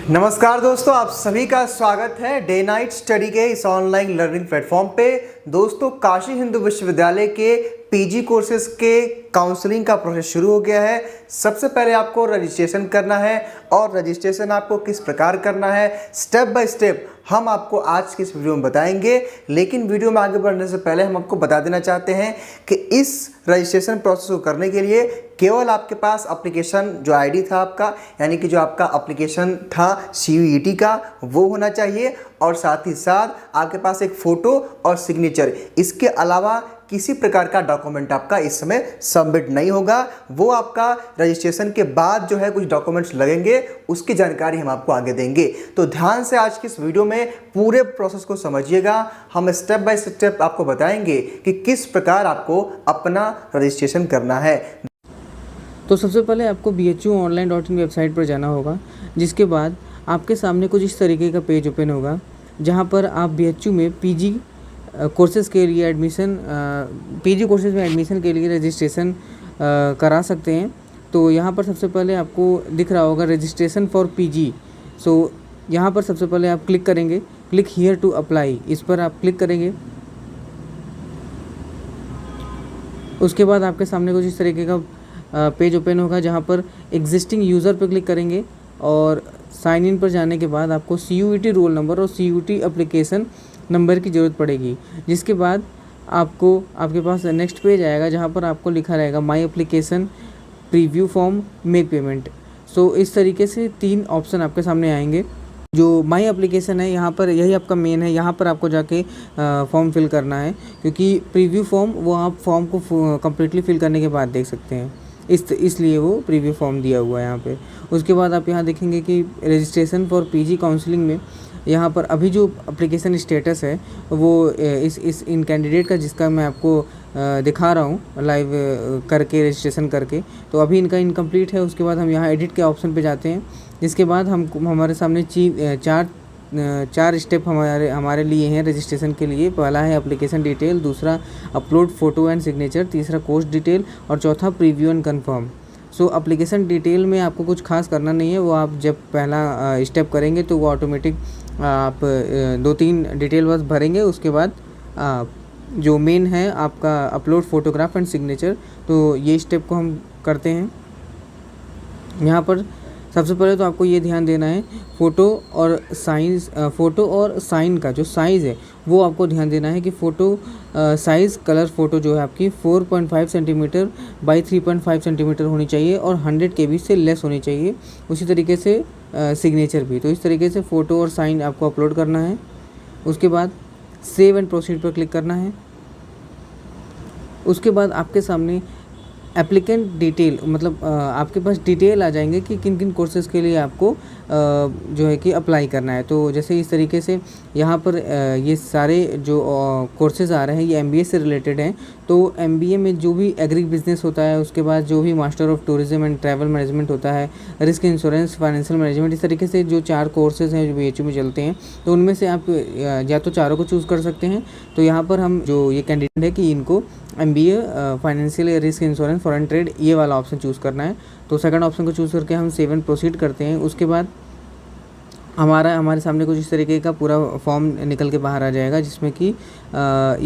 नमस्कार दोस्तों, आप सभी का स्वागत है डे नाइट स्टडी के इस ऑनलाइन लर्निंग प्लेटफॉर्म पे। दोस्तों, काशी हिंदू विश्वविद्यालय के पीजी कोर्सेज के काउंसलिंग का प्रोसेस शुरू हो गया है। सबसे पहले आपको रजिस्ट्रेशन करना है और रजिस्ट्रेशन आपको किस प्रकार करना है स्टेप बाय स्टेप हम आपको आज की इस वीडियो में बताएंगे। लेकिन वीडियो में आगे बढ़ने से पहले हम आपको बता देना चाहते हैं कि इस रजिस्ट्रेशन प्रोसेस को करने के लिए केवल आपके पास एप्लीकेशन जो आईडी था आपका, यानी कि जो आपका एप्लीकेशन था CUET का, वो होना चाहिए और साथ ही साथ आपके पास एक फ़ोटो और सिग्नेचर। इसके अलावा किसी प्रकार का डॉक्यूमेंट आपका इस समय सबमिट नहीं होगा। वो आपका रजिस्ट्रेशन के बाद जो है कुछ डॉक्यूमेंट्स लगेंगे, उसकी जानकारी हम आपको आगे देंगे। तो ध्यान से आज की इस वीडियो में पूरे प्रोसेस को समझिएगा। हम स्टेप बाय स्टेप आपको बताएंगे कि किस प्रकार आपको अपना रजिस्ट्रेशन करना है। तो सबसे पहले आपको bhuonline.in वेबसाइट पर जाना होगा, जिसके बाद आपके सामने कुछ इस तरीके का पेज ओपन होगा, जहां पर आप BHU में पीजी कोर्सेज़ के लिए पीजी कोर्सेज़ में एडमिशन के लिए रजिस्ट्रेशन करा सकते हैं। तो यहाँ पर सबसे पहले आपको दिख रहा होगा रजिस्ट्रेशन फॉर पीजी। सो यहाँ पर सबसे पहले आप क्लिक करेंगे, क्लिक हियर टू अप्लाई, इस पर आप क्लिक करेंगे। उसके बाद आपके सामने कुछ इस तरीके का पेज ओपन होगा, जहाँ पर एग्जिस्टिंग यूज़र पर क्लिक करेंगे और साइन इन पर जाने के बाद आपको CUET रोल नंबर और CUET एप्लीकेशन नंबर की ज़रूरत पड़ेगी। जिसके बाद आपके पास नेक्स्ट पेज आएगा, जहाँ पर आपको लिखा रहेगा my application preview form make payment. So इस तरीके से 3 ऑप्शन आपके सामने आएंगे। जो माई एप्लीकेशन है, यहाँ पर यही आपका मेन है, यहाँ पर आपको जाके फॉर्म फिल करना है, क्योंकि प्रीव्यू फॉर्म वो आप फॉर्म को कम्प्लीटली फिल करने के बाद देख सकते हैं, इसलिए वो प्रीव्यू फॉर्म दिया हुआ है यहाँ पे। उसके बाद आप यहाँ देखेंगे कि रजिस्ट्रेशन फॉर पीजी काउंसलिंग में यहाँ पर अभी जो एप्लीकेशन स्टेटस है वो इन कैंडिडेट का, जिसका मैं आपको दिखा रहा हूँ लाइव करके रजिस्ट्रेशन करके, तो अभी इनका इनकम्प्लीट है। उसके बाद हम यहाँ एडिट के ऑप्शन पे जाते हैं, जिसके बाद हमारे सामने चार स्टेप हमारे लिए हैं रजिस्ट्रेशन के लिए। पहला है एप्लीकेशन डिटेल, दूसरा अपलोड फ़ोटो एंड सिग्नेचर, तीसरा कोर्स डिटेल और चौथा preview and confirm. So application detail में आपको कुछ खास करना नहीं है, वो आप जब पहला स्टेप करेंगे तो वो ऑटोमेटिक आप 2-3 डिटेल बस भरेंगे। उसके बाद जो मेन है आपका अपलोड फ़ोटोग्राफ एंड सिग्नेचर, तो ये स्टेप को हम करते हैं। यहाँ पर सबसे पहले तो आपको ये ध्यान देना है फ़ोटो और साइन का जो साइज़ है वो आपको ध्यान देना है कि फ़ोटो साइज़ कलर फ़ोटो जो है आपकी 4.5 सेंटीमीटर बाई 3.5 सेंटीमीटर होनी चाहिए और 100 KB से लेस होनी चाहिए। उसी तरीके से सिग्नेचर भी। तो इस तरीके से फ़ोटो और साइन आपको अपलोड करना है। उसके बाद सेव एंड प्रोसीड पर क्लिक करना है। उसके बाद आपके सामने एप्लीकेंट डिटेल, मतलब आपके पास डिटेल आ जाएंगे कि किन किन कोर्सेज़ के लिए आपको जो है कि अप्लाई करना है। तो जैसे इस तरीके से यहाँ पर ये सारे जो कोर्सेज़ आ रहे हैं ये MBA से रिलेटेड हैं। तो MBA में जो भी एग्री बिजनेस होता है, उसके बाद जो भी master of tourism and travel management होता है, रिस्क इंश्योरेंस, फाइनेंशियल मैनेजमेंट, इस तरीके से जो 4 कोर्सेज़ हैं जो BHU में चलते हैं, तो उनमें से आप या तो चारों को चूज़ कर सकते हैं। तो यहाँ पर हम जो ये कैंडिडेट है कि इनको MBA फाइनेंशियल या रिस्क इंश्योरेंस फॉरेन ट्रेड ये वाला ऑप्शन चूज़ करना है। तो सेकंड ऑप्शन को चूज़ करके हम सेव एंड प्रोसीड करते हैं। उसके बाद हमारे सामने कुछ इस तरीके का पूरा फॉर्म निकल के बाहर आ जाएगा, जिसमें कि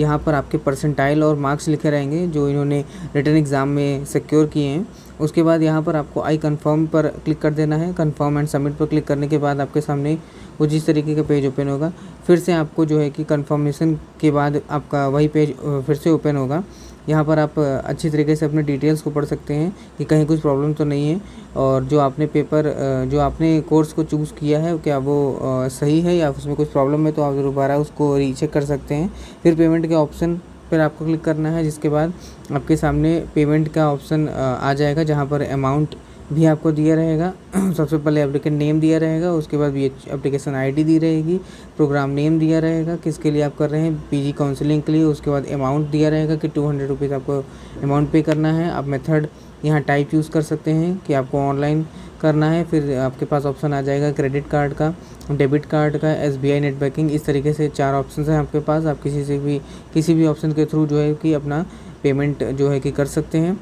यहाँ पर आपके परसेंटाइल और मार्क्स लिखे रहेंगे जो इन्होंने रिटन एग्ज़ाम में सिक्योर किए हैं। उसके बाद यहाँ पर आपको आई कन्फर्म पर क्लिक कर देना है। कन्फर्म एंड सबमिट पर क्लिक करने के बाद आपके सामने कुछ इस तरीके का पेज ओपन होगा। फिर से आपको जो है कि कन्फर्मेशन के बाद आपका वही पेज फिर से ओपन होगा। यहाँ पर आप अच्छी तरीके से अपने डिटेल्स को पढ़ सकते हैं कि कहीं कुछ प्रॉब्लम तो नहीं है, और जो आपने कोर्स को चूज़ किया है क्या वो सही है या उसमें कुछ प्रॉब्लम है, तो आप दोबारा उसको रीचेक कर सकते हैं। फिर पेमेंट के ऑप्शन पर आपको क्लिक करना है, जिसके बाद आपके सामने पेमेंट का ऑप्शन आ जाएगा, जहाँ पर अमाउंट भी आपको दिया रहेगा। सबसे पहले एप्लीकेंट नेम दिया रहेगा, उसके बाद एप्लीकेशन ID दी रहेगी, प्रोग्राम नेम दिया रहेगा किसके लिए आप कर रहे हैं, पीजी काउंसलिंग के लिए। उसके बाद अमाउंट दिया रहेगा कि 200 रुपीज़ आपको अमाउंट पे करना है। आप मेथड यहाँ टाइप यूज़ कर सकते हैं कि आपको ऑनलाइन करना है। फिर आपके पास ऑप्शन आ जाएगा क्रेडिट कार्ड का, डेबिट कार्ड का, SBI नेट बैंकिंग। इस तरीके से 4 ऑप्शन हैं आपके पास। आप किसी भी ऑप्शन के थ्रू जो है कि अपना पेमेंट जो है कि कर सकते हैं।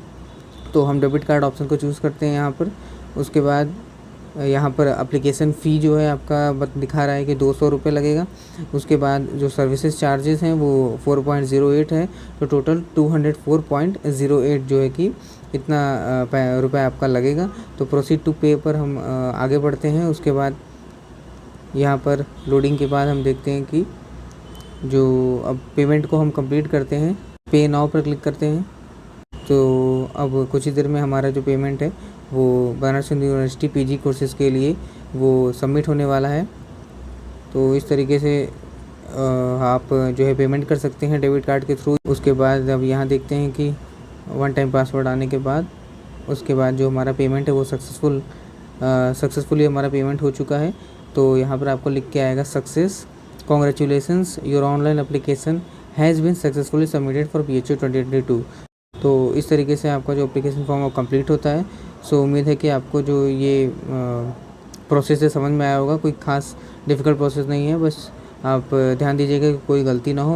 तो हम डेबिट कार्ड ऑप्शन को चूज़ करते हैं यहाँ पर। उसके बाद यहाँ पर एप्लीकेशन फ़ी जो है आपका दिखा रहा है कि 200 रुपये लगेगा। उसके बाद जो सर्विसेज चार्जेस हैं वो 4.08 है, तो टोटल 204.08 जो है कि इतना रुपये आपका लगेगा। तो प्रोसीड टू पे पर हम आगे बढ़ते हैं। उसके बाद यहाँ पर लोडिंग के बाद हम देखते हैं कि जो अब पेमेंट को हम कंप्लीट करते हैं, पे नाउ पर क्लिक करते हैं। तो अब कुछ ही देर में हमारा जो पेमेंट है वो Banaras Hindu university PG courses के लिए वो सबमिट होने वाला है। तो इस तरीके से आप जो है पेमेंट कर सकते हैं डेबिट कार्ड के थ्रू। उसके बाद अब यहाँ देखते हैं कि वन टाइम पासवर्ड आने के बाद उसके बाद जो हमारा पेमेंट है वो सक्सेसफुली हमारा पेमेंट हो चुका है। तो यहाँ पर आपको लिख के आएगा success, congratulations, your online application has been successfully submitted for PHU 2022। तो इस तरीके से आपका जो एप्लीकेशन फॉर्म वो कंप्लीट होता है। सो उम्मीद है कि आपको जो ये प्रोसेस है समझ में आया होगा। कोई ख़ास डिफ़िकल्ट प्रोसेस नहीं है, बस आप ध्यान दीजिएगा कि कोई गलती ना हो।